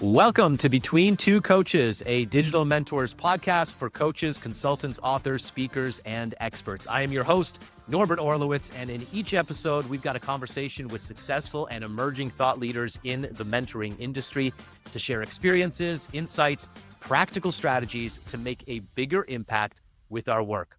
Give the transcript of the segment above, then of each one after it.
Welcome to Between Two Coaches, a Digital Mentors podcast for coaches, consultants, authors, speakers, and experts. I am your host, Norbert Orlewicz, and in each episode, we've got a conversation with successful and emerging thought leaders in the mentoring industry to share experiences, insights, practical strategies to make a bigger impact with our work.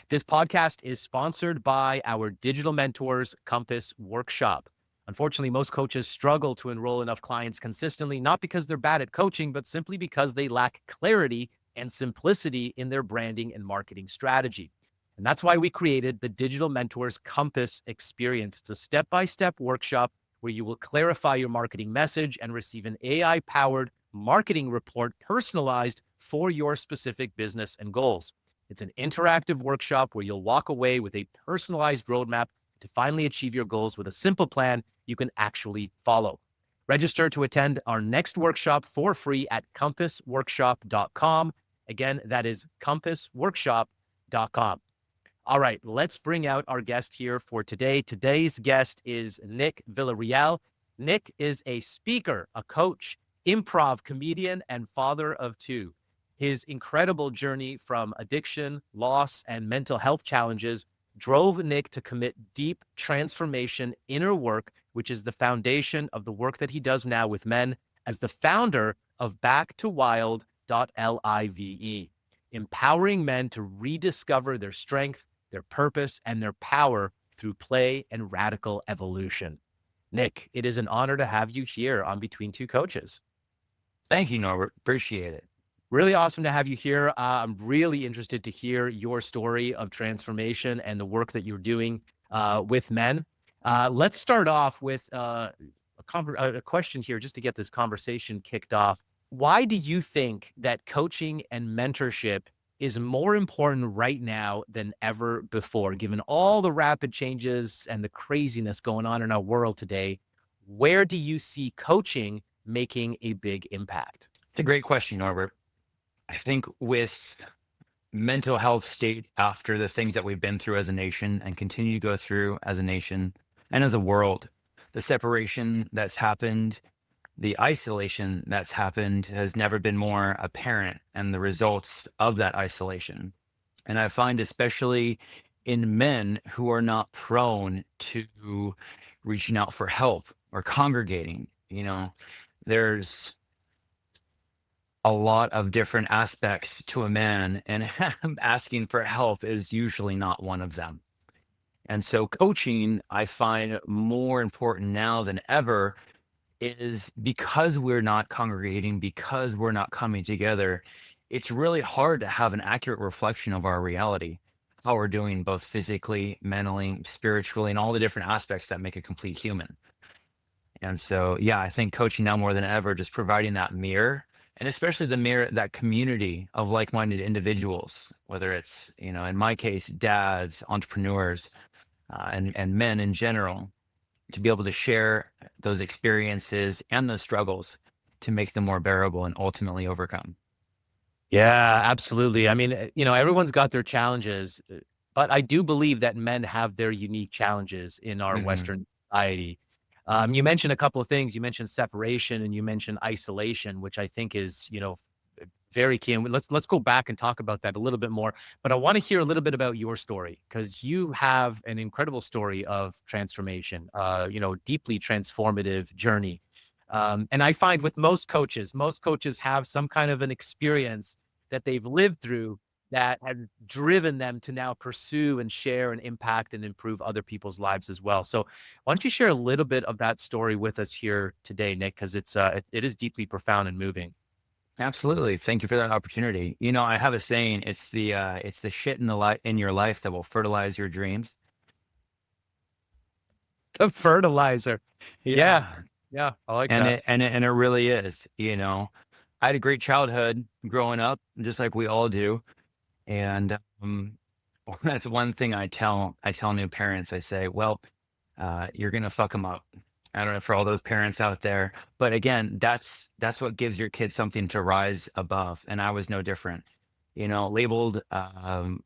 This podcast is sponsored by our Digital Mentors Compass Workshop. Unfortunately, most coaches struggle to enroll enough clients consistently, not because they're bad at coaching, but simply because they lack clarity and simplicity in their branding and marketing strategy. And that's why we created the Digital Mentors Compass experience. It's a step-by-step workshop where you will clarify your marketing message and receive an AI-powered marketing report personalized for your specific business and goals. It's an interactive workshop where you'll walk away with a personalized roadmap to finally achieve your goals with a simple plan you can actually follow. Register to attend our next workshop for free at compassworkshop.com. Again, that is compassworkshop.com. All right, let's bring out our guest here for today. Today's guest is Nick Villareal. Nick is a speaker, a coach, improv comedian, and father of two. His incredible journey from addiction, loss, and mental health challenges drove Nick to commit deep transformation inner work, which is the foundation of the work that he does now with men as the founder of backtowild.live, empowering men to rediscover their strength, their purpose, and their power through play and radical evolution. Nick, it is an honor to have you here on Between Two Coaches. Thank you, Norbert. Appreciate it. Really awesome to have you here. I'm really interested to hear your story of transformation and the work that you're doing with men. Let's start off with a question here just to get this conversation kicked off. Why do you think that coaching and mentorship is more important right now than ever before, given all the rapid changes and the craziness going on in our world today? Where do you see coaching making a big impact? It's a great question, Norbert. I think with mental health state after the things that we've been through as a nation and continue to go through as a nation and as a world, the separation that's happened, the isolation that's happened has never been more apparent, and the results of that isolation. And I find especially in men who are not prone to reaching out for help or congregating, there's a lot of different aspects to a man, and asking for help is usually not one of them. And so coaching, I find more important now than ever, is because we're not congregating, because we're not coming together, it's really hard to have an accurate reflection of our reality, how we're doing both physically, mentally, spiritually, and all the different aspects that make a complete human. And so, yeah, I think coaching now more than ever, just providing that mirror, and especially the mirror, that community of like-minded individuals, whether it's, in my case, dads, entrepreneurs, and men in general, to be able to share those experiences and those struggles to make them more bearable and ultimately overcome. Yeah, absolutely. I mean, everyone's got their challenges, but I do believe that men have their unique challenges in our Mhm. Western society. You mentioned a couple of things. You mentioned separation and you mentioned isolation, which I think is, very key. And let's go back and talk about that a little bit more. But I want to hear a little bit about your story, because you have an incredible story of transformation, deeply transformative journey. And I find with most coaches have some kind of an experience that they've lived through that has driven them to now pursue and share and impact and improve other people's lives as well. So why don't you share a little bit of that story with us here today, Nick, because it is deeply profound and moving. Absolutely. Thank you for that opportunity. I have a saying, it's the shit in your life that will fertilize your dreams. The fertilizer. Yeah. Yeah. Yeah. I like And that. it really is, I had a great childhood growing up, just like we all do. And that's one thing I tell new parents. I say, well, you're gonna fuck them up. I don't know, for all those parents out there, but again, that's what gives your kids something to rise above. And I was no different. Labeled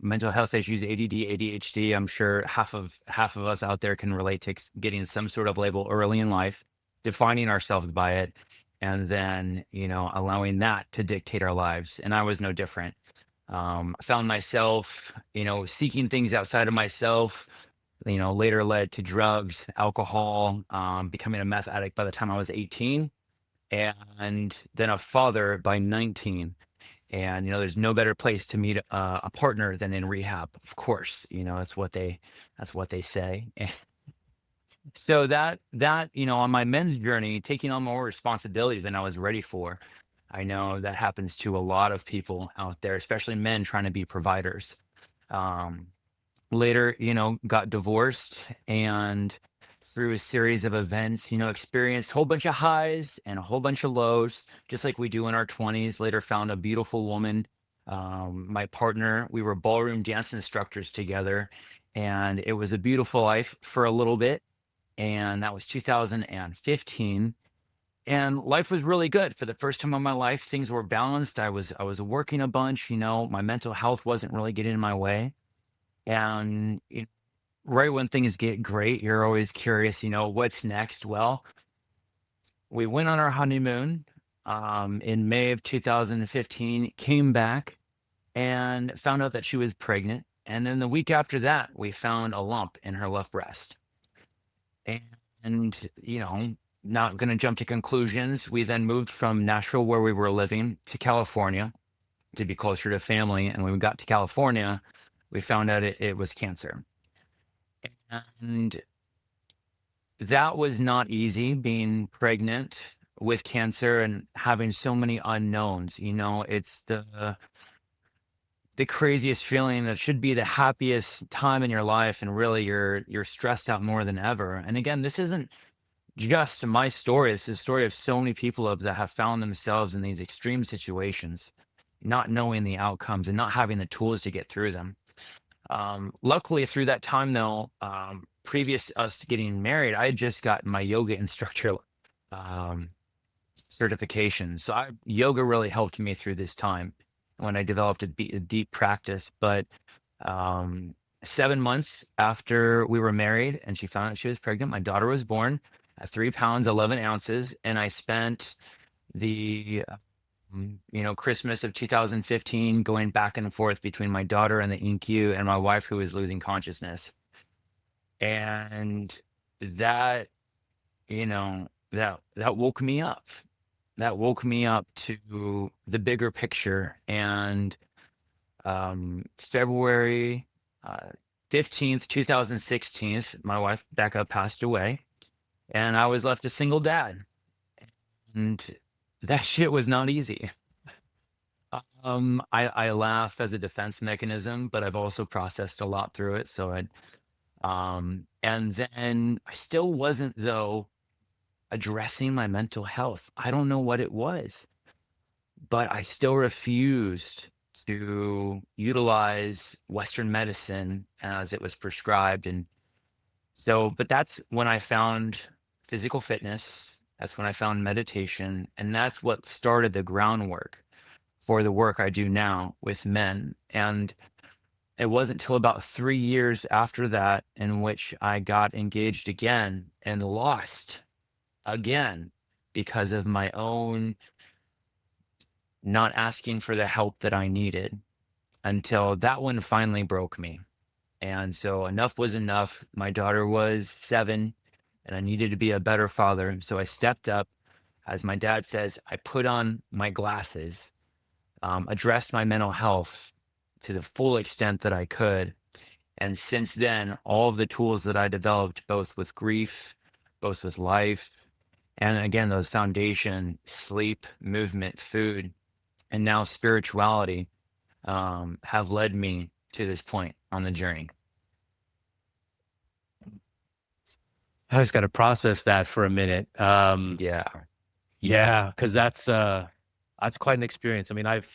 mental health issues, ADD, ADHD. I'm sure half of us out there can relate to getting some sort of label early in life, defining ourselves by it, and then, allowing that to dictate our lives. And I was no different. I found myself, seeking things outside of myself, later led to drugs, alcohol, becoming a meth addict by the time I was 18, and then a father by 19. And, there's no better place to meet a partner than in rehab, of course. That's what they say. So that on my men's journey, taking on more responsibility than I was ready for. I know that happens to a lot of people out there, especially men trying to be providers. Um, Later, got divorced, and through a series of events, experienced a whole bunch of highs and a whole bunch of lows, just like we do in our 20s. Later found a beautiful woman, my partner. We were ballroom dance instructors together, and it was a beautiful life for a little bit. And that was 2015. And life was really good. For the first time in my life, things were balanced. I was working a bunch, my mental health wasn't really getting in my way. And right when things get great, you're always curious, what's next? Well, we went on our honeymoon in May of 2015, came back and found out that she was pregnant. And then the week after that, we found a lump in her left breast. And, not going to jump to conclusions. We then moved from Nashville, where we were living, to California to be closer to family. And when we got to California, we found out it was cancer. And that was not easy, being pregnant with cancer and having so many unknowns. It's the craziest feeling. That should be the happiest time in your life, and really you're stressed out more than ever. And again, this isn't just my story. This is a story of so many people that have found themselves in these extreme situations, not knowing the outcomes and not having the tools to get through them. Luckily, through that time, though, previous to us getting married, I had just gotten my yoga instructor um, certification. So yoga really helped me through this time when I developed a deep practice. But 7 months after we were married and she found out she was pregnant, my daughter was born at 3 pounds, 11 ounces. And I spent the Christmas of 2015 going back and forth between my daughter and the NICU and my wife, who was losing consciousness. And that, that woke me up. That woke me up to the bigger picture. And February 15th, 2016, my wife, Becca, passed away. And I was left a single dad. And that shit was not easy. I laugh as a defense mechanism, but I've also processed a lot through it. And then I still wasn't, though, addressing my mental health. I don't know what it was, but I still refused to utilize Western medicine as it was prescribed. And so, but that's when I found physical fitness. That's when I found meditation. And that's what started the groundwork for the work I do now with men. And it wasn't until about 3 years after that in which I got engaged again and lost again because of my own not asking for the help that I needed, until that one finally broke me. And so enough was enough. My daughter was 7 and I needed to be a better father. So I stepped up. As my dad says, I put on my glasses, addressed my mental health to the full extent that I could. And since then, all of the tools that I developed, both with grief, both with life, and again, those foundation, sleep, movement, food, and now spirituality, have led me to this point on the journey. I just got to process that for a minute. Yeah. Yeah, because that's quite an experience. I mean, I've,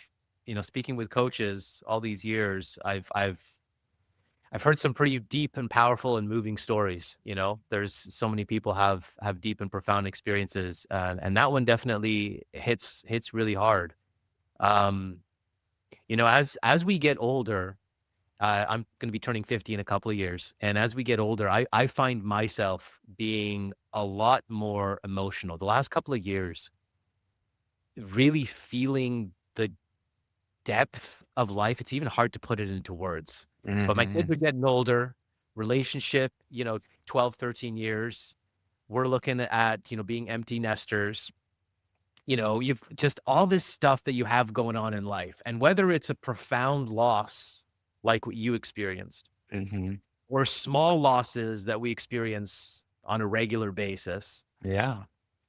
speaking with coaches all these years, I've heard some pretty deep and powerful and moving stories. There's so many people have deep and profound experiences, and that one definitely hits really hard. As we get older, I'm going to be turning 50 in a couple of years, and as we get older, I find myself being a lot more emotional. The last couple of years, really feeling the depth of life. It's even hard to put it into words. But my Mm-hmm. kids are getting older, relationship, 12, 13 years. We're looking at, being empty nesters. You've just all this stuff that you have going on in life. And whether it's a profound loss like what you experienced, Mm-hmm. or small losses that we experience on a regular basis, Yeah.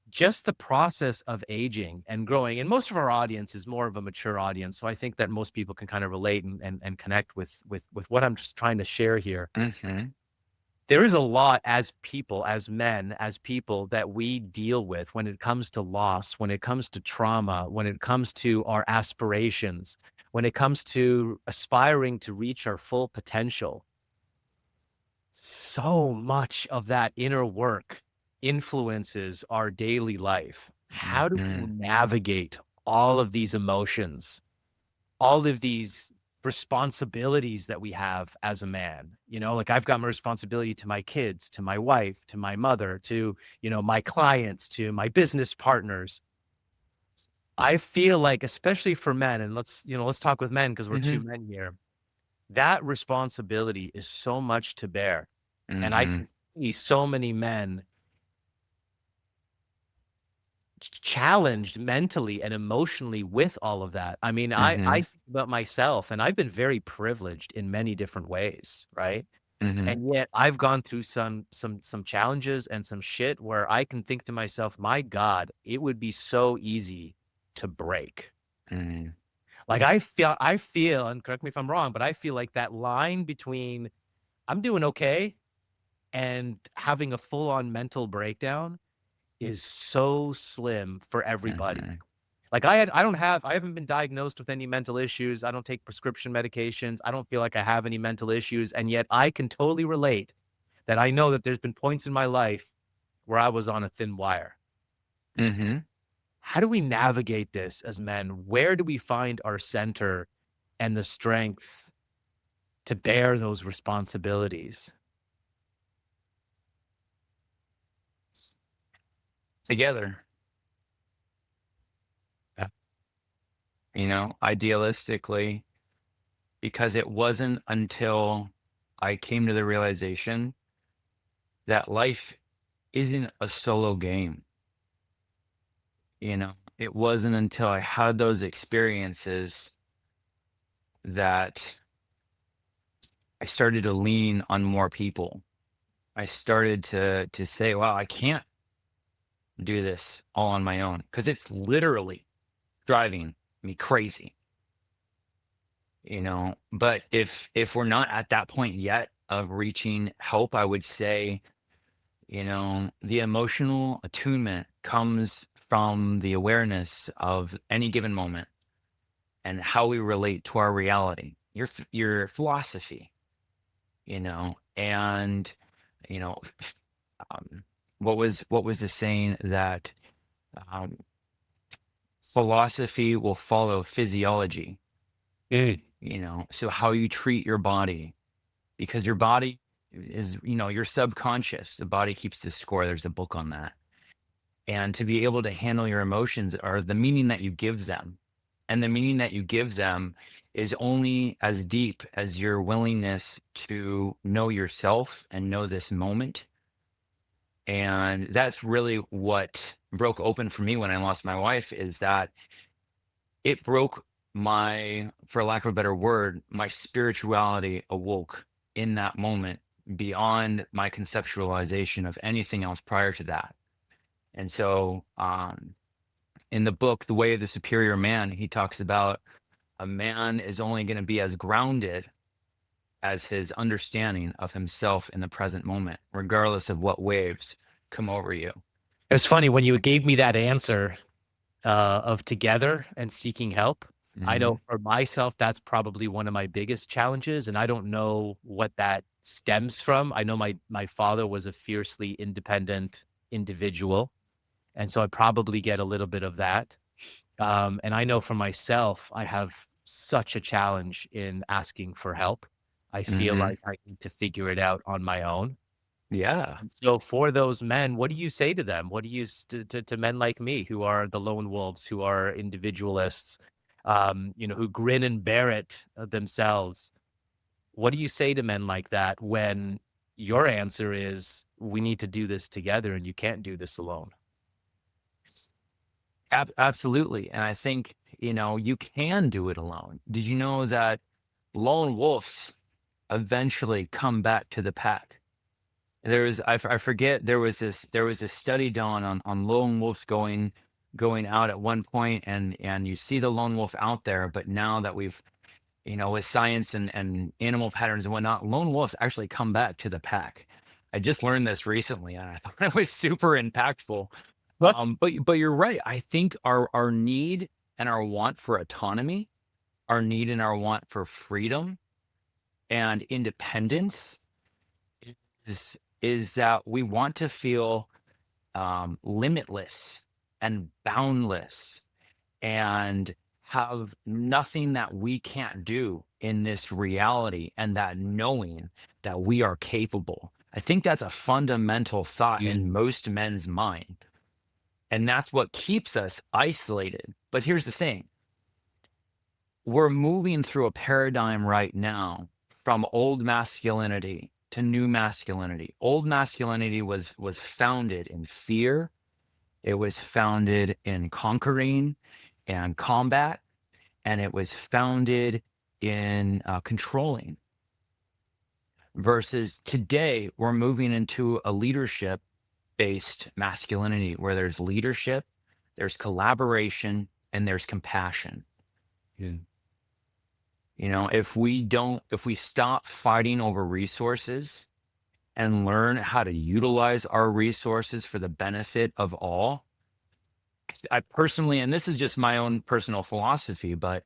just the process of aging and growing. And most of our audience is more of a mature audience. So I think that most people can kind of relate and connect with what I'm just trying to share here. Mm-hmm. There is a lot as people, as men, as people that we deal with when it comes to loss, when it comes to trauma, when it comes to our aspirations, when it comes to aspiring to reach our full potential. So much of that inner work influences our daily life. How do we Mm-hmm. navigate all of these emotions, all of these responsibilities that we have as a man? Like I've got my responsibility to my kids, to my wife, to my mother, to, my clients, to my business partners. I feel like, especially for men, and let's talk with men because we're Mm-hmm. two men here, that responsibility is so much to bear. And I Mm-hmm. can see so many men challenged mentally and emotionally with all of that. I mean, I Mm-hmm. think about myself, and I've been very privileged in many different ways, right? Mm-hmm. And yet I've gone through some challenges and some shit where I can think to myself, my God, it would be so easy to break. Mm-hmm. Like I feel, and correct me if I'm wrong, but I feel like that line between I'm doing okay and having a full-on mental breakdown is so slim for everybody. Mm-hmm. Like I haven't been diagnosed with any mental issues. I don't take prescription medications. I don't feel like I have any mental issues. And yet I can totally relate that I know that there's been points in my life where I was on a thin wire. Mm-hmm. How do we navigate this as men? Where do we find our center and the strength to bear those responsibilities? Together. Idealistically, because it wasn't until I came to the realization that life isn't a solo game. It wasn't until I had those experiences that I started to lean on more people. I started to say, wow, I can't do this all on my own because it's literally driving me crazy. But if we're not at that point yet of reaching help, I would say, the emotional attunement comes from the awareness of any given moment and how we relate to our reality, your philosophy, and you know um, what was the saying that um, philosophy will follow physiology, Mm. so how you treat your body, because your body is, your subconscious, the body keeps the score. There's a book on that. And to be able to handle your emotions are the meaning that you give them. And the meaning that you give them is only as deep as your willingness to know yourself and know this moment. And that's really what broke open for me when I lost my wife, is that it broke my, for lack of a better word, my spirituality awoke in that moment beyond my conceptualization of anything else prior to that. And so, in the book, The Way of the Superior Man, he talks about a man is only going to be as grounded as his understanding of himself in the present moment, regardless of what waves come over you. It's funny when you gave me that answer of together and seeking help. I Hmm. know for myself, that's probably one of my biggest challenges, and I don't know what that stems from. I know my father was a fiercely independent individual, and so I probably get a little bit of that. And I know for myself, I have such a challenge in asking for help. I feel Hmm. like I need to figure it out on my own. Yeah. And so for those men, what do you say to them? What do you to men like me who are the lone wolves, who are individualists, who grin and bear it themselves? What do you say to men like that when your answer is, we need to do this together and you can't do this alone? Absolutely. And I think, you can do it alone. Did you know that lone wolves eventually come back to the pack? I forget, there was this study done on lone wolves going out at one point, and you see the lone wolf out there, but now that we've, with science and animal patterns and whatnot, lone wolves actually come back to the pack. I just learned this recently, and I thought it was super impactful. What? But you're right. I think our need and our want for autonomy, our need and our want for freedom and independence is that we want to feel limitless and boundless and have nothing that we can't do in this reality, and that knowing that we are capable. I think that's a fundamental thought You in most men's mind. And that's what keeps us isolated. But here's the thing, we're moving through a paradigm right now from old masculinity to new masculinity. Old masculinity was founded in fear, it was founded in conquering and combat, and it was founded in controlling. Versus today, we're moving into a leadership based masculinity where there's leadership, there's collaboration, and there's compassion. Yeah. If we stop fighting over resources and learn how to utilize our resources for the benefit of all, I personally, and this is just my own personal philosophy, but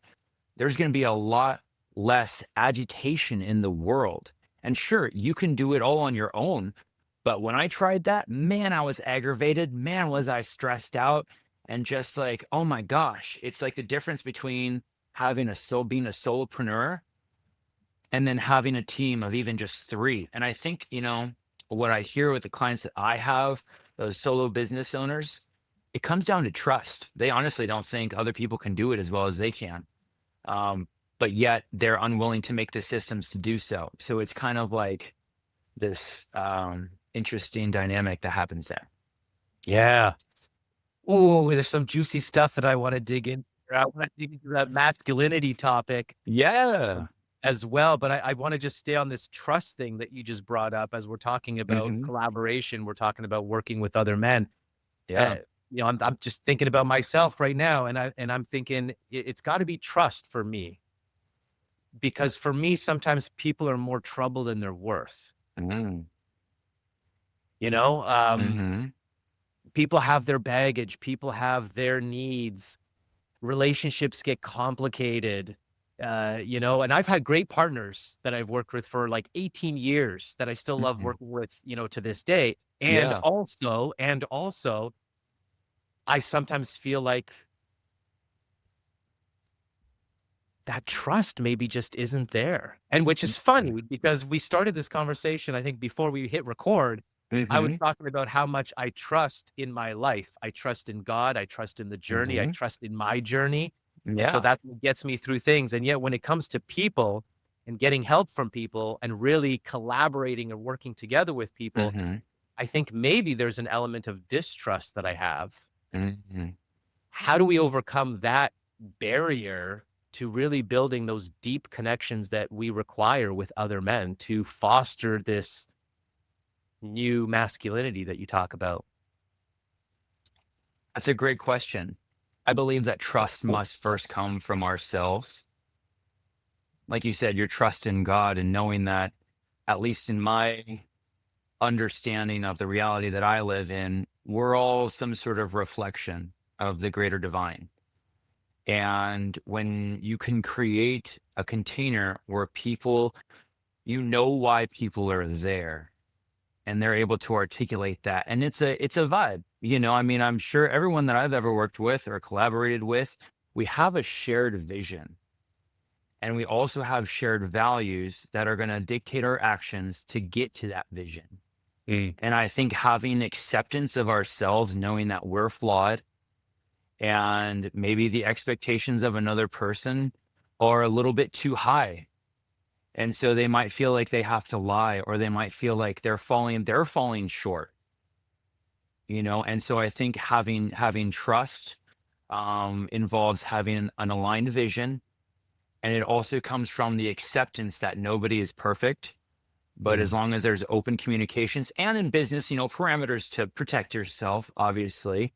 there's going to be a lot less agitation in the world. And sure, you can do it all on your own. But when I tried that, man, I was aggravated. Man, was I stressed out. And just like, oh my gosh, it's like the difference between being a solopreneur and then having a team of even just three. And I think, what I hear with the clients that I have, those solo business owners, it comes down to trust. They honestly don't think other people can do it as well as they can. But yet they're unwilling to make the systems to do so. So it's kind of like this interesting dynamic that happens there. Yeah. Oh, there's some juicy stuff that I want to dig in. I want to dig into that masculinity topic Yeah. as well, but I want to just stay on this trust thing that you just brought up as we're talking about Hmm. collaboration. We're talking about working with other men. Yeah. Uh, I'm just thinking about myself right now, and I'm thinking it's got to be trust for me, because for me sometimes people are more trouble than they're worth. Hmm. You know, Hmm. people have their baggage, people have their needs, relationships get complicated, and I've had great partners that I've worked with for like 18 years that I still love Hmm. working with, to this day. And Yeah. also, I sometimes feel like that trust maybe just isn't there. And which is funny because we started this conversation, I think, before we hit record. I was Hmm. talking about how much I trust in my life. I trust in God. I trust in the journey. I Hmm. trust in my journey. And so Yeah. that's what gets me through things. And yet, when it comes to people and getting help from people and really collaborating and working together with people, Hmm. I think maybe there's an element of distrust that I have. Hmm. How do we overcome that barrier to really building those deep connections that we require with other men to foster this new masculinity that you talk about? That's a great question. I believe that trust must first come from ourselves. Like you said, your trust in God and knowing that, at least in my understanding of the reality that I live in, we're all some sort of reflection of the greater divine. And when you can create a container where people, why people are there, and they're able to articulate that. And it's a vibe. I mean, I'm sure everyone that I've ever worked with or collaborated with, we have a shared vision. And we also have shared values that are going to dictate our actions to get to that vision. Mm. And I think having acceptance of ourselves, knowing that we're flawed, and maybe the expectations of another person are a little bit too high. And so they might feel like they have to lie, or they might feel like they're falling short, And so I think having trust involves having an aligned vision, and it also comes from the acceptance that nobody is perfect. But as Mm. long as there's open communications, and in business, parameters to protect yourself, obviously,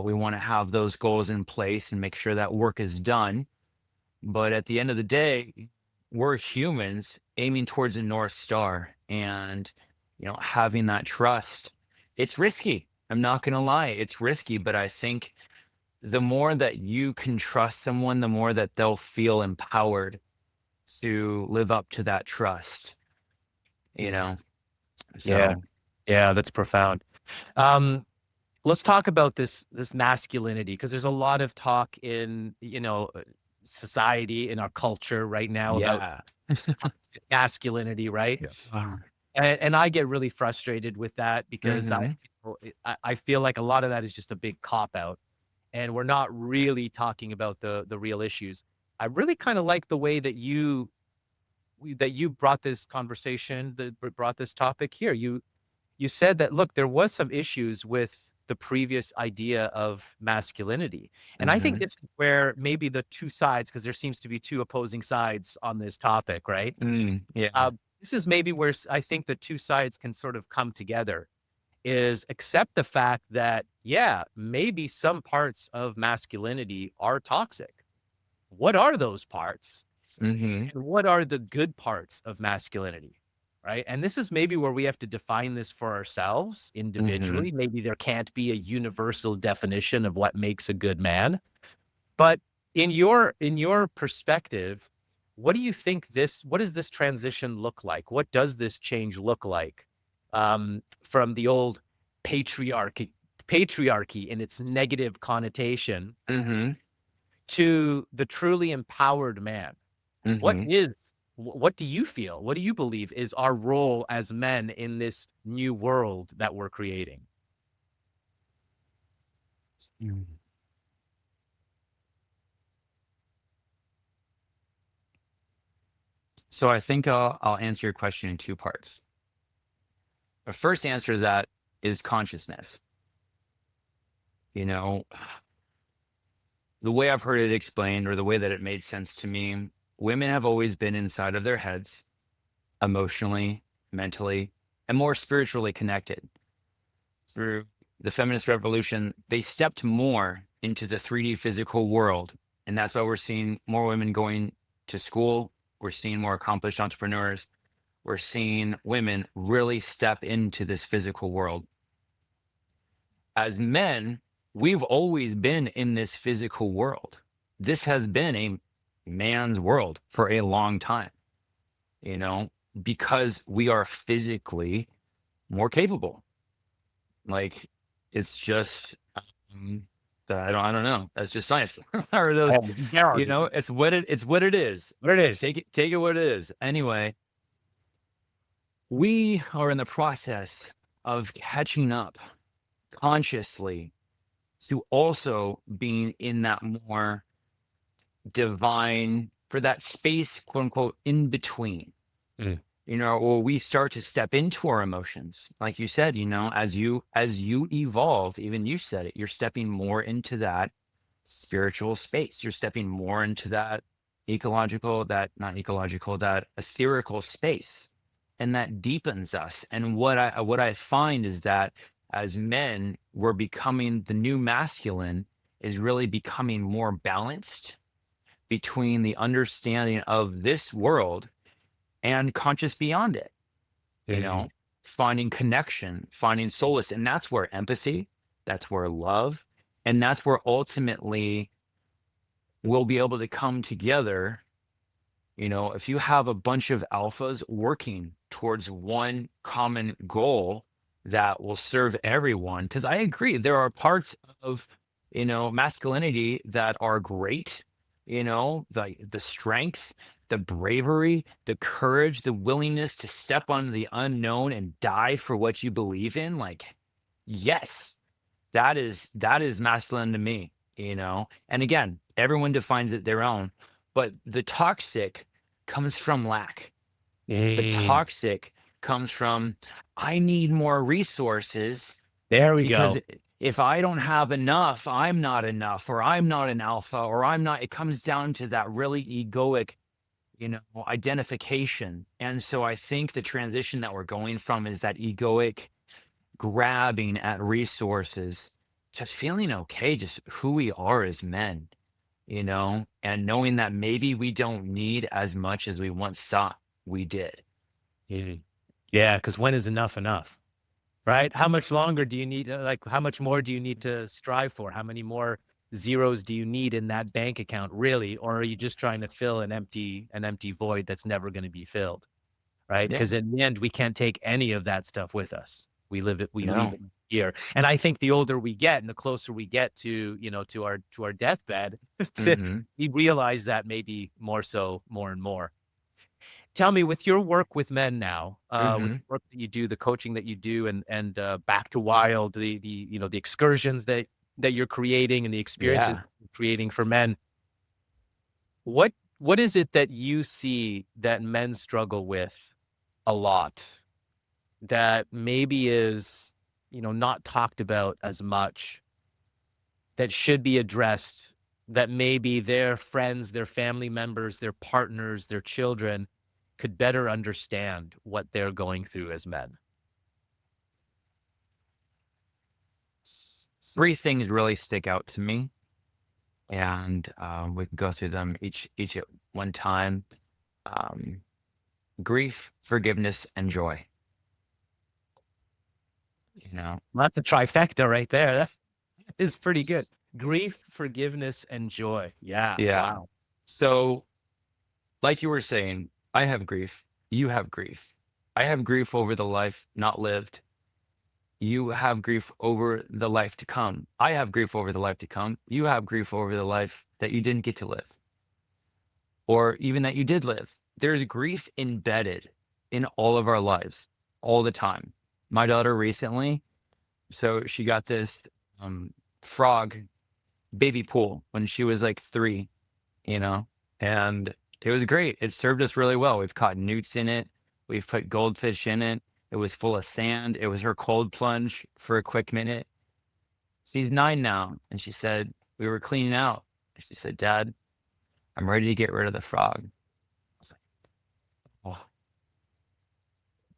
we want to have those goals in place and make sure that work is done. But at the end of the day, we're humans aiming towards a North Star, and, having that trust, it's risky. I'm not going to lie. It's risky, but I think the more that you can trust someone, the more that they'll feel empowered to live up to that trust, you Mm. know? Yeah. So, Yeah, that's profound. Um, let's talk about this masculinity, because there's a lot of talk in, society, in our culture right now about yeah. toxic masculinity, right? Yeah. Uh, And I get really frustrated with that because mhm. I feel like a lot of that is just a big cop out, and we're not really talking about the real issues. I really kind of like the way that you brought this conversation, that brought this topic here. You said that, look, there was some issues with the previous idea of masculinity. And I think Mhm. this is where maybe the two sides, because there seems to be two opposing sides on this topic, right? Yeah. This is maybe where I think the two sides can sort of come together, is accept the fact that, yeah, maybe some parts of masculinity are toxic. What are those parts? Mhm. And what are the good parts of masculinity, right? And this is maybe where we have to define this for ourselves Mhm. individually. Maybe there can't be a universal definition of what makes a good man, but in your perspective, what do you think what does this transition look like? What does this change look like, from the old patriarchy in its negative connotation Mhm. to the truly empowered man? What Mhm. is what do you feel? What do you believe is our role as men in this new world that we're creating? Mm. So I think I'll answer your question in two parts. The first answer to that is consciousness. You know, the way I've heard it explained, or the way that it made sense to me, women have always been inside of their heads, emotionally, mentally, and more spiritually connected. Through the feminist revolution, they stepped more into the 3D physical world. And that's why we're seeing more women going to school. We're seeing more accomplished entrepreneurs. We're seeing women really step into this physical world. As men, we've always been in this physical world. This has been a man's world for a long time, you know, because we are physically more capable. Like, it's just, um, I don't know. That's just science. Or I those, have no argument. it's what it is. What it is. Take it what it is. Anyway, we are in the process of catching up consciously to also being in that more divine, for that space, quote unquote, in between, Mm. or we start to step into our emotions. Like you said, as you evolve, even you said it, you're stepping more into that spiritual space. You're stepping more into that that not ecological, that etherical space. And that deepens us. And what I find is that as men, we're becoming the new masculine is really becoming more balanced between the understanding of this world and conscious beyond it, you Mhm. know, finding connection, finding solace. And that's where empathy, that's where love, and that's where ultimately we'll be able to come together. If you have a bunch of alphas working towards one common goal that will serve everyone, because I agree, there are parts of, masculinity that are great. the strength, the bravery, the courage, the willingness to step on the unknown and die for what you believe in. Like, yes, that is masculine to me. And again, everyone defines it their own, but the toxic comes from lack. The Mm, toxic comes from, I need more resources there we because go. if I don't have enough, I'm not enough, or I'm not an alpha, or I'm not. It comes down to that really egoic, identification. And so I think the transition that we're going from is that egoic grabbing at resources to feeling okay, just who we are as men, and knowing that maybe we don't need as much as we once thought we did. Mm. Yeah, because when is enough enough? Right? How much longer do you need? Like, how much more do you need to strive for? How many more zeros do you need in that bank account, really? Or are you just trying to fill an empty void that's never going to be filled? Right? Yeah. Because in the end, we can't take any of that stuff with us. We leave No. it here. And I think the older we get and the closer we get to, to our deathbed, Hmm. we realize that maybe more so, more and more. Tell me, with your work with men now, with the Hmm. work that you do, the coaching that you do, and Back to Wild, the excursions that you're creating and the experiences Yeah. you're creating for men, what is it that you see that men struggle with a lot that maybe is, not talked about as much, that should be addressed, that maybe their friends, their family members, their partners, their children could better understand what they're going through as men? Three things really stick out to me, and we can go through them each at one time. Um, Grief, forgiveness, and joy. You know, Well, that's a trifecta right there. That is pretty good. S- Grief, forgiveness, and joy. Yeah. yeah. Wow. So, like you were saying, I have grief. You have grief. I have grief over the life not lived. You have grief over the life to come. I have grief over the life to come. You have grief over the life that you didn't get to live, or even that you did live. There's grief embedded in all of our lives all the time. My daughter recently, so she got this um, frog baby pool when she was like 3, you know, and it was great. It served us really well. We've caught newts in it, we've put goldfish in it. It was full of sand. It was her cold plunge for a quick minute. She's 9 now, and she said, we were cleaning out. She said, Dad, I'm ready to get rid of the frog. I was like, oh,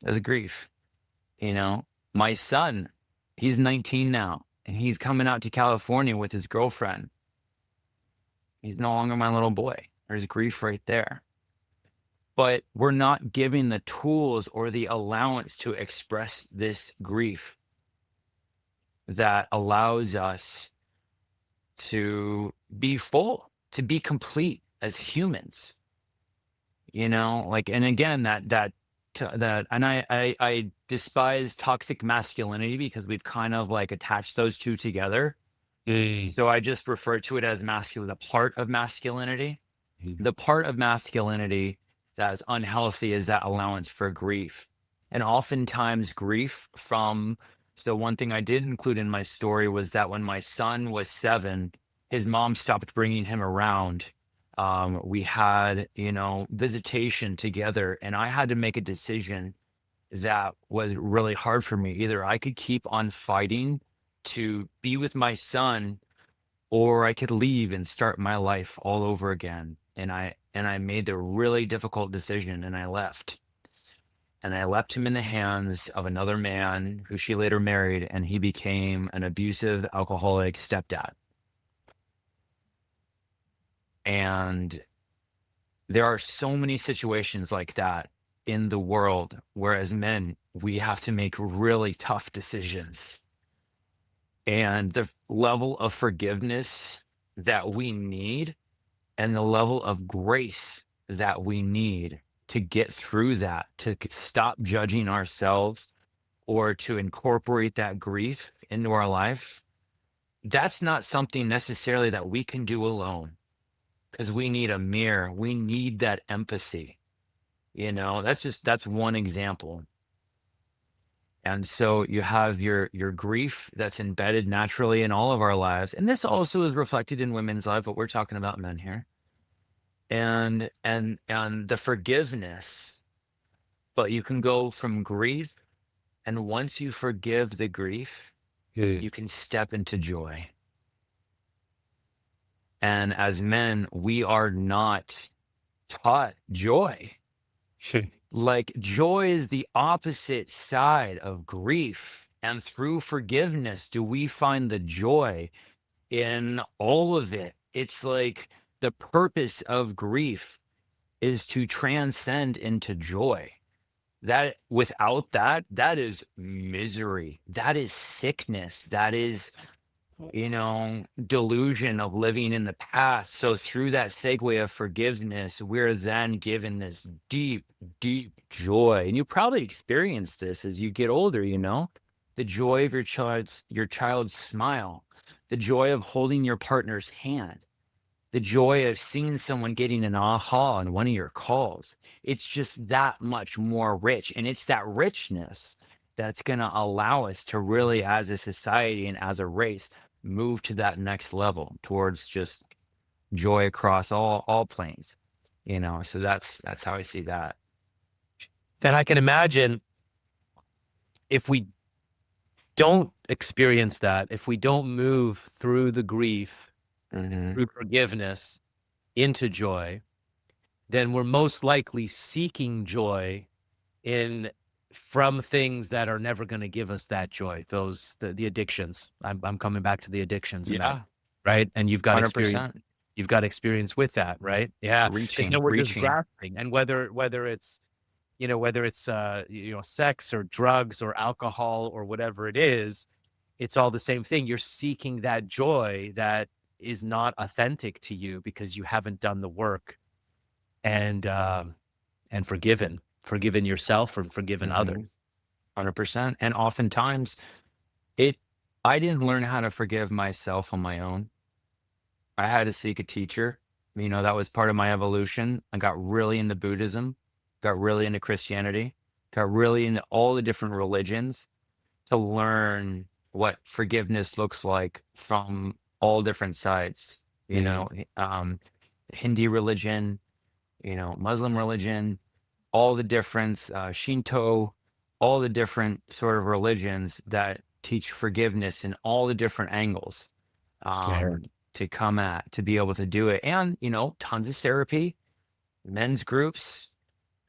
that's grief. My son, he's 19 now, and he's coming out to California with his girlfriend. He's no longer my little boy. There's grief right there. But we're not giving the tools or the allowance to express this grief that allows us to be full, to be complete as humans. Like, and again, and I despise toxic masculinity because we've kind of like attached those two together. Mm, So I just refer to it as masculine, the part of masculinity. mm. The part of masculinity that is unhealthy is that allowance for grief. And oftentimes, so one thing I did include in my story was that when my son was 7, his mom stopped bringing him around. We had, visitation together, and I had to make a decision that was really hard for me. Either I could keep on fighting to be with my son, or I could leave and start my life all over again. And I made the really difficult decision, and I left. And I left him in the hands of another man who she later married, and he became an abusive alcoholic stepdad. And there are so many situations like that in the world where as men we have to make really tough decisions, and the level of forgiveness that we need and the level of grace that we need to get through that, to stop judging ourselves or to incorporate that grief into our life, that's not something necessarily that we can do alone. because we need a mirror. We need that empathy. That's one example. And so you have your grief that's embedded naturally in all of our lives. And this also is reflected in women's life, but we're talking about men here. And the forgiveness. But you can go from grief, and once you forgive the grief, Yeah. you can step into joy. And as men, we are not taught joy. Sure. Like, joy is the opposite side of grief. And through forgiveness, do we find the joy in all of it? It's like the purpose of grief is to transcend into joy. That without that, that is misery. That is sickness. That is, delusion of living in the past. So through that segue of forgiveness, we're then given this deep, deep joy. And you probably experience this as you get older, the joy of your child's smile, the joy of holding your partner's hand, the joy of seeing someone getting an aha on one of your calls. It's just that much more rich. And it's that richness that's going to allow us to really, as a society and as a race, move to that next level towards just joy across all planes. So that's how I see that. Then I can imagine if we don't experience that, if we don't move through the grief, through forgiveness into joy, then we're most likely seeking joy from things that are never going to give us that joy. The addictions. I'm coming back to the addictions and that, Yeah, right? And you've got experience. 100%. You've got experience with that, right? Yeah, because we're just Reaching. grasping, and whether it's sex or drugs or alcohol or whatever it is, it's all the same thing. You're seeking that joy that is not authentic to you because you haven't done the work and forgiven yourself or forgiven others. 100%. And oftentimes I didn't learn how to forgive myself on my own. I had to seek a teacher. That was part of my evolution. I got really into Buddhism, got really into Christianity, got really into all the different religions to learn what forgiveness looks like from all different sides. Um, Hindi religion, Muslim religion, all the different Shinto, all the different sort of religions that teach forgiveness in all the different angles. To be able to do it. And, tons of therapy, men's groups,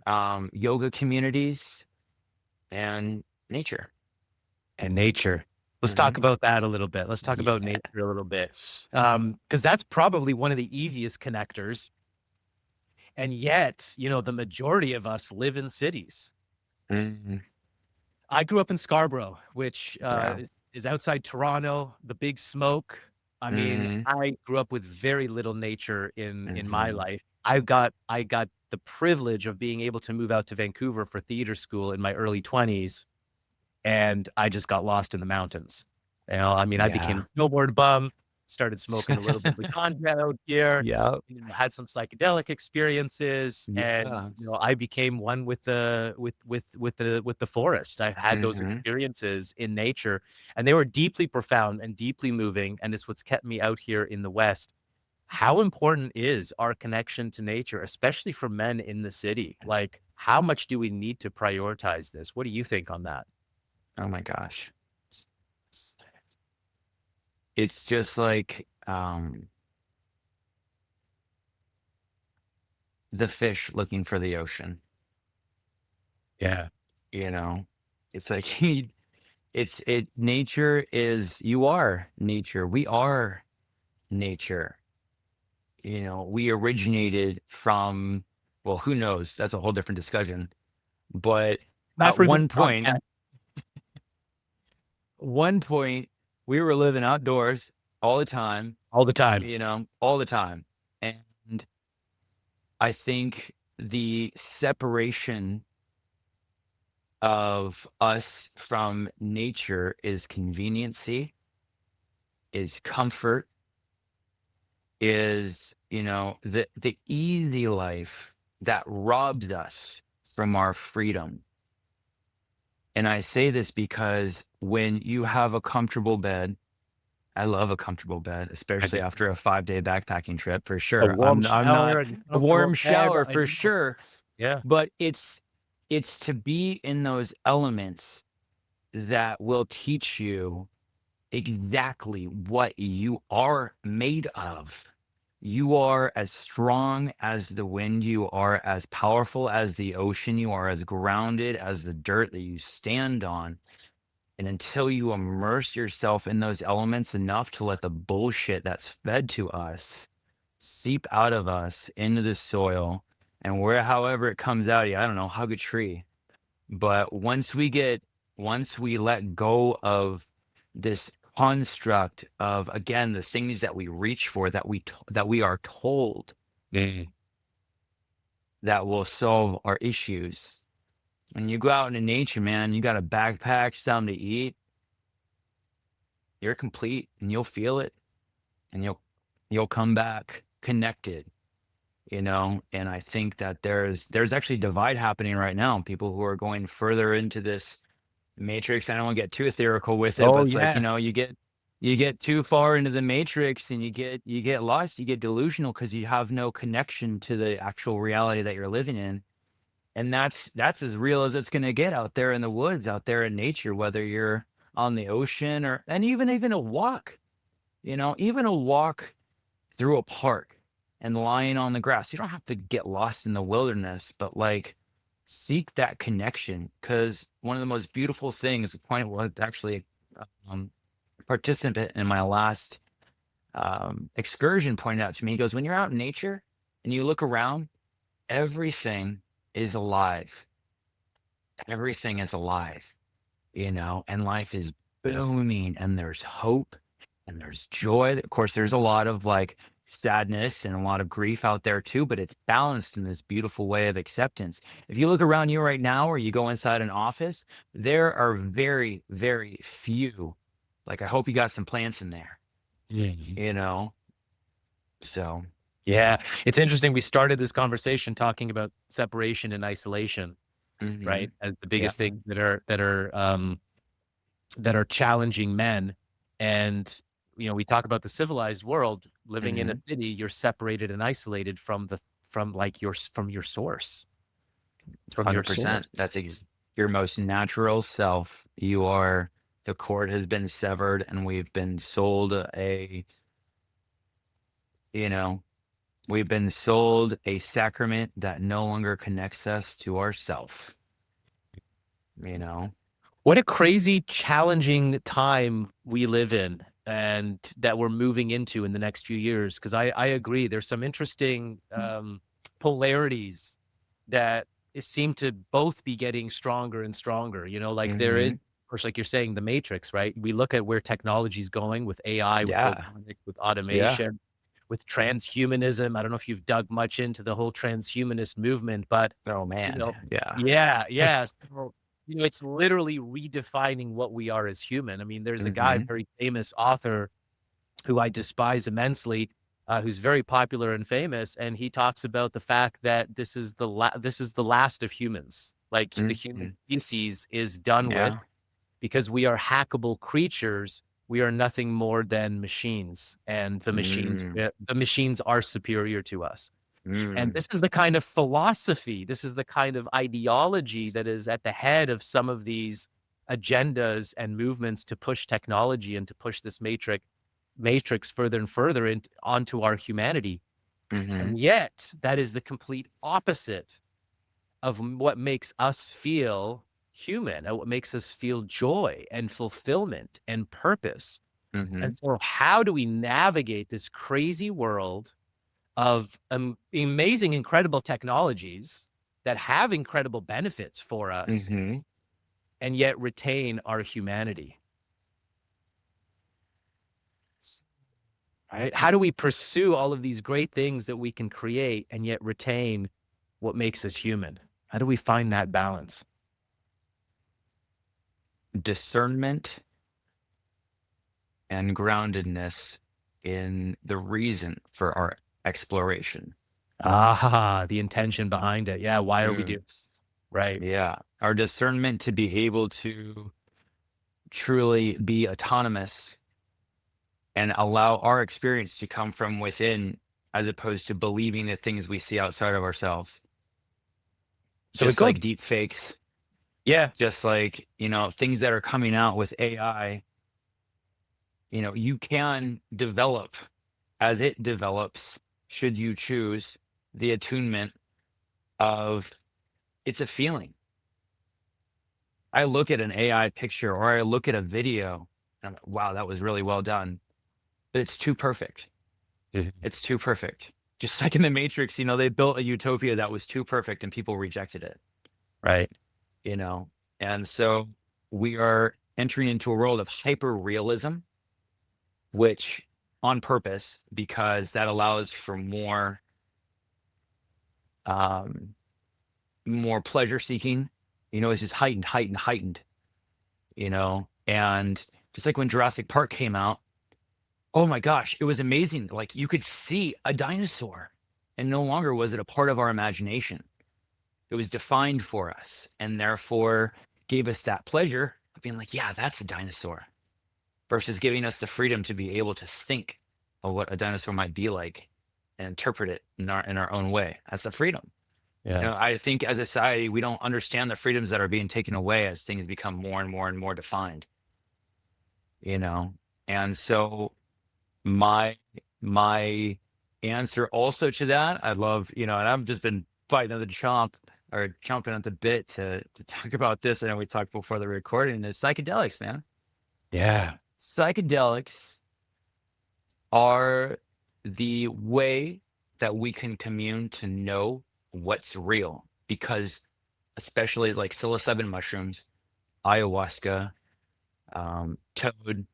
yoga communities, and nature. Let's talk about that a little bit. Let's talk about nature a little bit. Because that's probably one of the easiest connectors. And yet, the majority of us live in cities. I grew up in Scarborough, which is outside Toronto, the big smoke. I mean, I grew up with very little nature in my life. I got the privilege of being able to move out to Vancouver for theater school in my early 20s, and I just got lost in the mountains. I became a snowboard bum, started smoking a little bit of ganja out here. Yeah. Had some psychedelic experiences, and I became one with the forest. I had those experiences in nature, and they were deeply profound and deeply moving, and it's what's kept me out here in the West. How important is our connection to nature, especially for men in the city? Like, how much do we need to prioritize this? What do you think on that? Oh my gosh. It's just like the fish looking for the ocean. Yeah. It's like nature is, you are nature. We are nature. We originated from, well, who knows? That's a whole different discussion. But Not at for one point, we were living outdoors all the time. all the time. All the time. And I think the separation of us from nature is conveniency, is comfort, is the easy life that robs us from our freedom. And I say this because when you have a comfortable bed, I love a comfortable bed, I especially do. after a 5-day backpacking trip, for A sure. warm I'm not shower and a a warm comfortable bed. shower I for know. sure, Yeah. but it's to be in those elements that will teach you exactly what you are made of. You are as strong as the wind, you are as powerful as the ocean, you are as grounded as the dirt that you stand on. And until you immerse yourself in those elements enough to let the bullshit that's fed to us seep out of us into the soil, and where however it comes out of you, I don't know, hug a tree. But once we let go of this construct of, again, the things that we reach for, that we are told Mm. that will solve our issues. When you go out into nature, man, you got a backpack, something to eat, you're complete, and you'll feel it, and you'll come back connected, and I think that there's actually divide happening right now. People who are going further into this matrix. I don't want to get too ethereal with it, but Oh, it's like, yeah. you get too far into the matrix, and you get lost, you get delusional because you have no connection to the actual reality that you're living in. And that's as real as it's going to get out there in the woods, out there in nature, whether you're on the ocean, and even a walk, even a walk through a park and lying on the grass. You don't have to get lost in the wilderness, but like, seek that connection, because one of the most beautiful things, point was actually, um, a participant in my last excursion pointed out to me. He goes, when you're out in nature and you look around, everything is alive. Everything is alive, and life is booming, and there's hope, and there's joy. Of course, there's a lot of like sadness and a lot of grief out there too, but it's balanced in this beautiful way of acceptance. If you look around you right now, or you go inside an office, there are very, very few. Like, I hope you got some plants in there, Mhm. you know? So, Yeah. It's interesting. We started this conversation talking about separation and isolation, hmm right? As the yeah. biggest thing that are challenging men. And, we talk about the civilized world, living in a hmm city, you're separated and isolated from like from your source, from your source. 100%. Your most natural self. The cord has been severed, and you know, we've been sold a sacrament that no longer connects us to ourself, you know? What a crazy, challenging time we live in and that we're moving into in the next few years. Because I agree, there's some interesting polarities that seem to both be getting stronger and stronger. Like there is, hmm of course, like you're saying, the matrix, right? We look at where technology is going with AI, with Yeah. robotics, with Yeah. automation, with transhumanism. I don't know if you've dug much into the whole transhumanist movement, but Oh, you man. know, Yeah. yeah, yeah. So, it's literally redefining what we are as human. I mean, there's a guy, hmm very famous author who I despise immensely, who's very popular and famous, and he talks about the fact that this is the last of humans. Like the human hmm species is done with Yeah. because we are hackable creatures. We are nothing more than machines, and Mm. the machines are superior to us. And Mm. this is the kind of philosophy, this is the kind of ideology that is at the head of some of these agendas and movements to push technology and to push this matrix further and further onto our humanity. hmm And yet, that is the complete opposite of what makes us feel human, and what makes us feel joy and fulfillment and purpose. hmm And so, how do we navigate this crazy world of amazing, incredible technologies that have incredible benefits for us hmm and yet retain our humanity, right? How do we pursue all of these great things that we can create and yet retain what makes us human? How do we find that balance? Discernment and groundedness in the reason for our exploration. The intention behind it. Yeah. Why are we doing Mm, this? Right. yeah. Our discernment to be able to truly be autonomous and allow our experience to come from within as opposed to believing the things we see outside of ourselves. So it Just goes, like deep fakes, yeah. just like, things that are coming out with AI, you can develop as it develops, should you choose the attunement of it's a feeling. I look at an AI picture or I look at a video and I'm like, wow, that was really well done. But it's too perfect. Mhm. It's too perfect. Just like in the Matrix, they built a utopia that was too perfect and people rejected it, Right. you know? And so we are entering into a world of hyper realism, which on purpose, because that allows for um, more pleasure seeking, it's just heightened, heightened, heightened, and just like when Jurassic Park came out, oh my gosh, it was amazing. Like you could see a dinosaur and no longer was it a part of our imagination. It was defined for us and therefore gave us that pleasure of being like, yeah, that's a dinosaur versus giving us the freedom to be able to think of what a dinosaur might be like and interpret it in our own way. That's the freedom. Yeah. I think as a society, we don't understand the freedoms that are being taken away as things become more and more and more defined, you know? And so my my answer also to that, I love, and I've just been fighting at the chomp or chomping at the bit to talk about this. I know we talked before the recording is psychedelics, man. Yeah. Psychedelics are the way that we can commune to know what's real because especially like psilocybin mushrooms, ayahuasca, toad,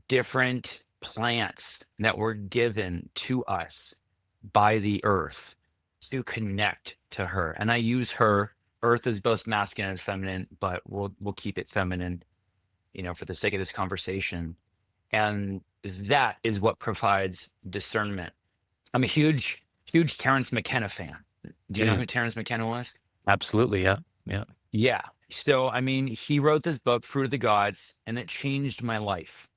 different plants that were given to us by the earth to connect to her. And I use her. Earth is both masculine and feminine, but we'll keep it feminine, for the sake of this conversation. And that is what provides discernment. I'm a huge, huge Terrence McKenna fan. Do you know Mm. who Terrence McKenna was? Absolutely. Yeah. Yeah. Yeah. So, I mean, he wrote this book, Fruit of the Gods, and it changed my life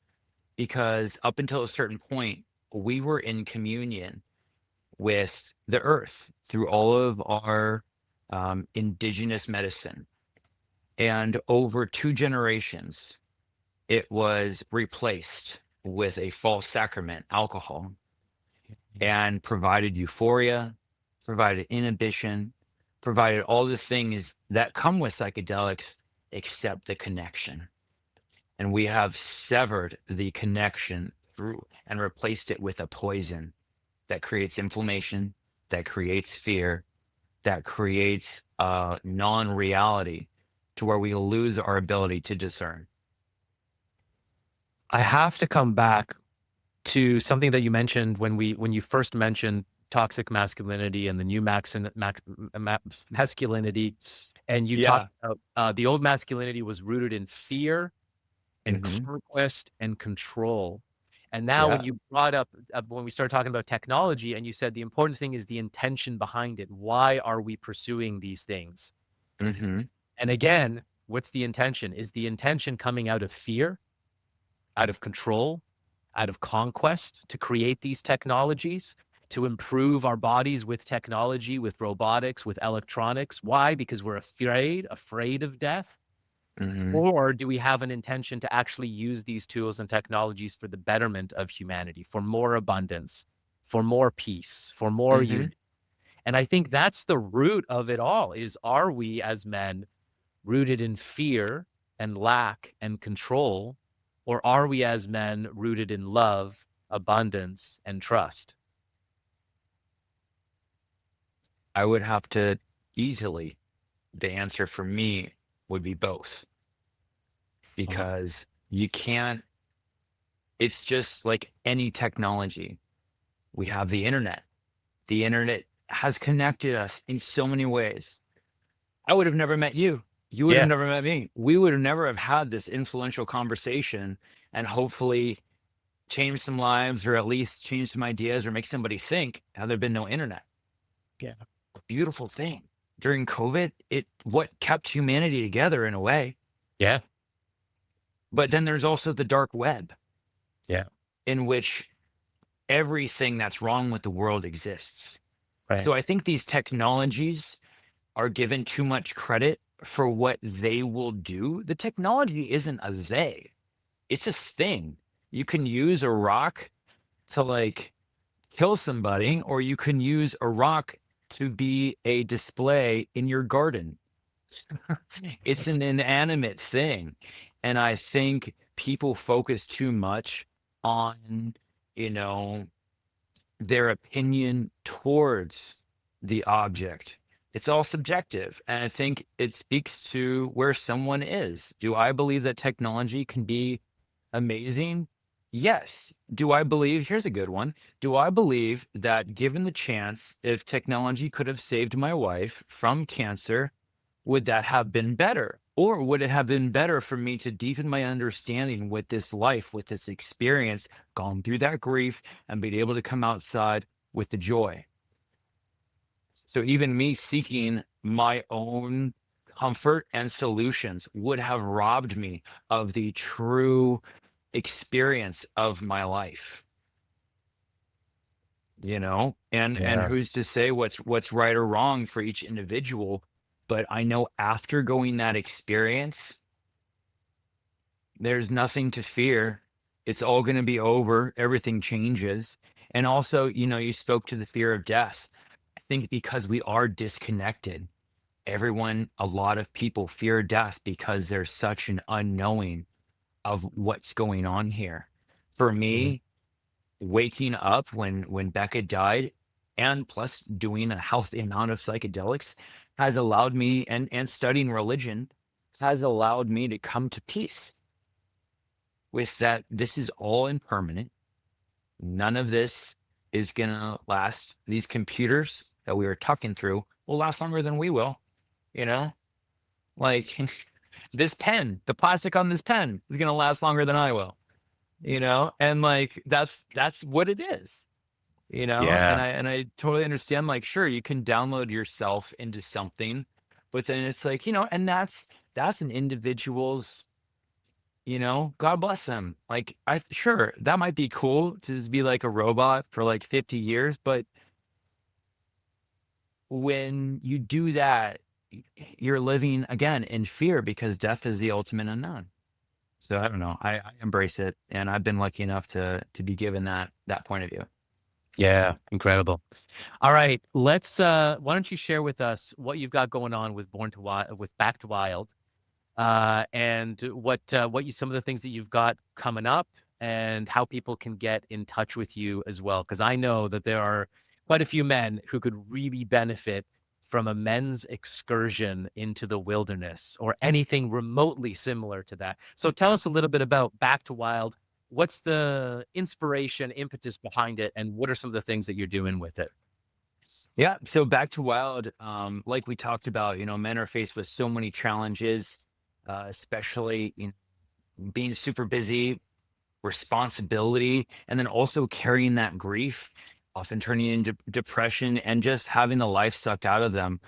because up until a certain point, we were in communion with the earth through all of our indigenous medicine. And over 2 generations, it was replaced with a false sacrament, alcohol, and provided euphoria, provided inhibition, provided all the things that come with psychedelics, except the connection. And we have severed the connection through and replaced it with a poison that creates inflammation, that creates fear, that creates non-reality to where we lose our ability to discern. I have to come back to something that you mentioned when you first mentioned toxic masculinity and the new masculinity, and you talked Yeah. about the old masculinity was rooted in fear and Hmm. conquest and control. And now when Yeah. you brought up when we started talking about technology and you said the important thing is the intention behind it. Why are we pursuing these things? Hmm. And again, what's the intention? Is the intention coming out of fear, out of control, out of conquest to create these technologies, to improve our bodies with technology, with robotics, with electronics? Why? Because we're afraid of death? Hmm. Or do we have an intention to actually use these tools and technologies for the betterment of humanity, for more abundance, for more peace, for more Hmm. unity? And I think that's the root of it all is, are we as men rooted in fear and lack and control, or are we as men rooted in love, abundance, and trust? I would have to easily, the answer for me would be both Uh-huh. because you can't, it's just like any technology. We have the internet. The internet has connected us in so many ways. I would have never met you. You would have Yeah. never met me. We would have never have had this influential conversation and hopefully change some lives, or at least change some ideas, or make somebody think, had there been no internet. Yeah. A beautiful thing. During COVID, what kept humanity together in a way. Yeah. But then there's also the dark web, Yeah. in which everything that's wrong with the world exists. Right. So I think these technologies are given too much credit for what they will do. The technology isn't a they, it's a thing. You can use a rock to like kill somebody, or you can use a rock to be a display in your garden. It's an inanimate thing. And I think people focus too much on, you know, their opinion towards the object. It's all subjective. And I think it speaks to where someone is. Do I believe that technology can be amazing? Yes. Do I believe, here's a good one. Do I believe that given the chance, if technology could have saved my wife from cancer, would that have been better? Or would it have been better for me to deepen my understanding with this life, with this experience, gone through that grief, and be able to come outside with the joy? So even me seeking my own comfort and solutions would have robbed me of the true experience of my life, and Yeah. who's to say what's right or wrong for each individual. But I know after going that experience, there's nothing to fear. It's all going to be over. Everything changes. And also, you spoke to the fear of death. I think because we are disconnected, a lot of people fear death because there's such an unknowing of what's going on here. For Mhm. me, waking up when Becca died, and plus doing a healthy amount of psychedelics, has allowed me, and studying religion has allowed me to come to peace with that. This is all impermanent. None of this is gonna last. These computers that we were talking through will last longer than we will, you know? Like this pen, the plastic on this pen is gonna last longer than I will, and like that's what it is. And Yeah. I totally understand, like, sure, you can download yourself into something, but then it's like, and that's an individual's, God bless them. Like, I sure that might be cool to just be like a robot for like 50 years, but when you do that, you're living again in fear, because death is the ultimate unknown. So I don't know. I embrace it, and I've been lucky enough to be given that point of view. Yeah. Incredible. All right. Why don't you share with us what you've got going on with with Back to Wild, and some of the things that you've got coming up, and how people can get in touch with you as well. Because I know that there are quite a few men who could really benefit from a men's excursion into the wilderness or anything remotely similar to that. So tell us a little bit about Back to Wild. What's the inspiration, impetus behind it, and what are some of the things that you're doing with it? Yeah. So back to wild, like we talked about, men are faced with so many challenges, especially in being super busy, responsibility, and then also carrying that grief, often turning into depression, and just having the life sucked out of them,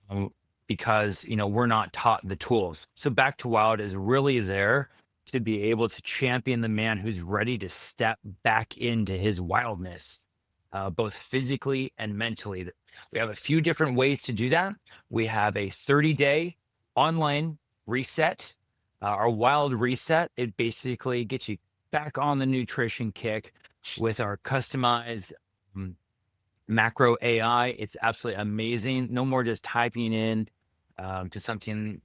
um, because we're not taught the tools. So back to wild is really there to be able to champion the man who's ready to step back into his wildness, both physically and mentally. We have a few different ways to do that. We have a 30-day online reset. Our wild reset, it basically gets you back on the nutrition kick with our customized macro AI. It's absolutely amazing. No more just typing in to something.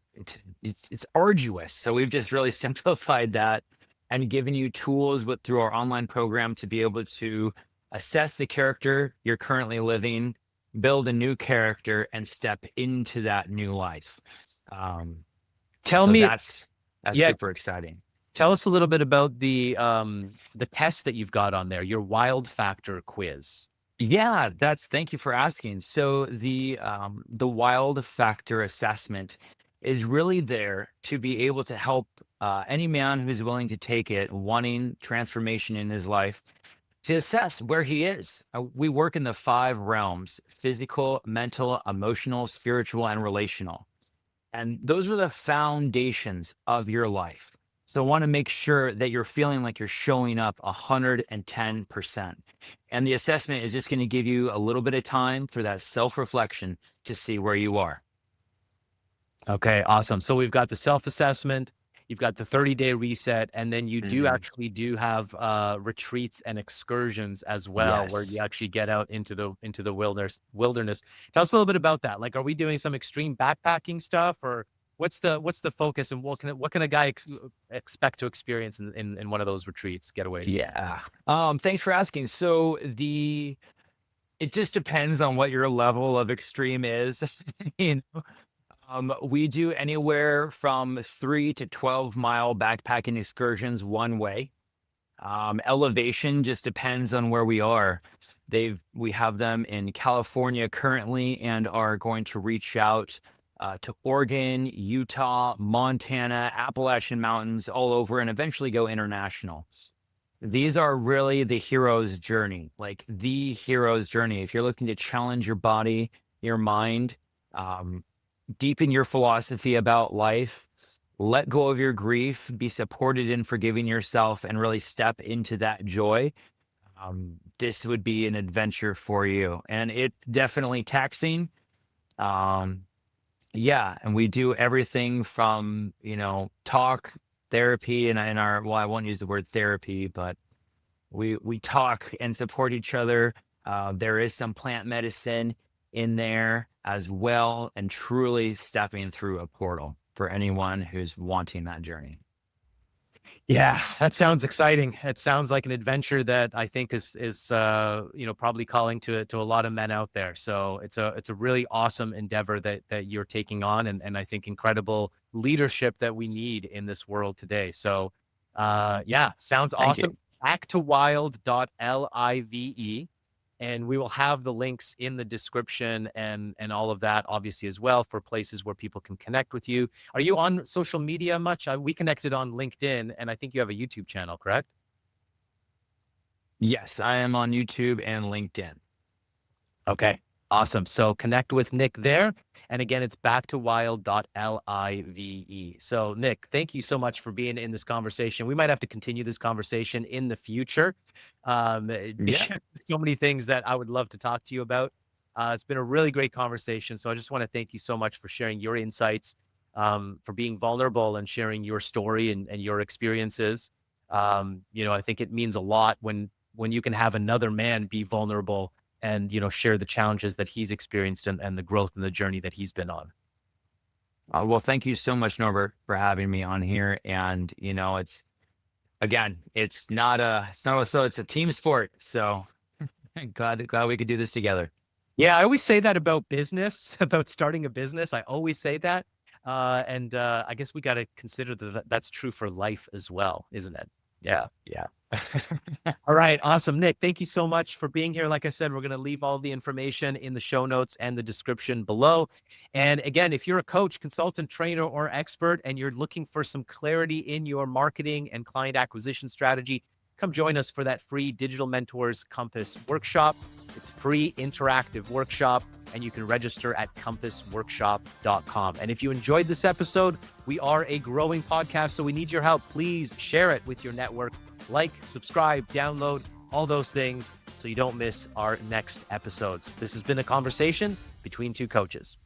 It's arduous. So we've just really simplified that and given you tools through our online program to be able to assess the character you're currently living, build a new character, and step into that new life. Um, Tell so me, that's yeah, super exciting. tell us a little bit about the test that you've got on there, your Wild Factor quiz. Yeah, thank you for asking. So the wild factor assessment is really there to be able to help any man who's willing to take it, wanting transformation in his life, to assess where he is. We work in the 5 realms: physical, mental, emotional, spiritual, and relational. And those are the foundations of your life. So I want to make sure that you're feeling like you're showing up 110%. And the assessment is just going to give you a little bit of time for that self-reflection to see where you are. Okay, awesome. So we've got the self-assessment, you've got the 30-day reset, and then you do Mhm. actually do have retreats and excursions as well, where you Yes. actually get out into the wilderness. Tell us a little bit about that. Like, are we doing some extreme backpacking stuff, or what's the focus, and what can a guy expect to experience in one of those retreats, getaways? Yeah. Thanks for asking. So it just depends on what your level of extreme is. you we do anywhere from 3 to 12 mile backpacking excursions one way. Elevation just depends on where we are. We have them in California currently and are going to reach out to Oregon, Utah, Montana, Appalachian Mountains, all over, and eventually go international. These are really the hero's journey, like the hero's journey. If you're looking to challenge your body, your mind, um, deepen your philosophy about life, let go of your grief, be supported in forgiving yourself, and really step into that joy, this would be an adventure for you. And it's definitely taxing. Um, yeah. And we do everything from, talk therapy and our, well, I won't use the word therapy, but we talk and support each other. There is some plant medicine in there as well, and truly stepping through a portal for anyone who's wanting that journey. Yeah, that sounds exciting. It sounds like an adventure that I think is probably calling to a lot of men out there. So it's a really awesome endeavor that you're taking on, and I think incredible leadership that we need in this world today. So yeah, sounds Thank you. awesome. Actowild.live, and we will have the links in the description and all of that obviously as well, for places where people can connect with you. Are you on social media much? We connected on LinkedIn, and I think you have a YouTube channel, correct? Yes, I am on YouTube and LinkedIn. Okay, awesome. So connect with Nick there. And again, it's backtowild.live. So Nick, thank you so much for being in this conversation. We might have to continue this conversation in the future. Yeah. So many things that I would love to talk to you about. It's been a really great conversation. So I just want to thank you so much for sharing your insights, for being vulnerable and sharing your story and your experiences. I think it means a lot when you can have another man be vulnerable and share the challenges that he's experienced and the growth and the journey that he's been on. Well, thank you so much, Norbert, for having me on here. And it's again, it's a team sport. So glad we could do this together. Yeah, I always say that about business, about starting a business. I always say that. And I guess we got to consider that that's true for life as well, isn't it? Yeah. Yeah. All right. Awesome. Nick, thank you so much for being here. Like I said, we're going to leave all the information in the show notes and the description below. And again, if you're a coach, consultant, trainer, or expert, and you're looking for some clarity in your marketing and client acquisition strategy, come join us for that free Digital Mentors Compass workshop. It's a free interactive workshop, and you can register at compassworkshop.com. And if you enjoyed this episode, we are a growing podcast, so we need your help. Please share it with your network. Like, subscribe, download, all those things so you don't miss our next episodes. This has been a conversation between two coaches.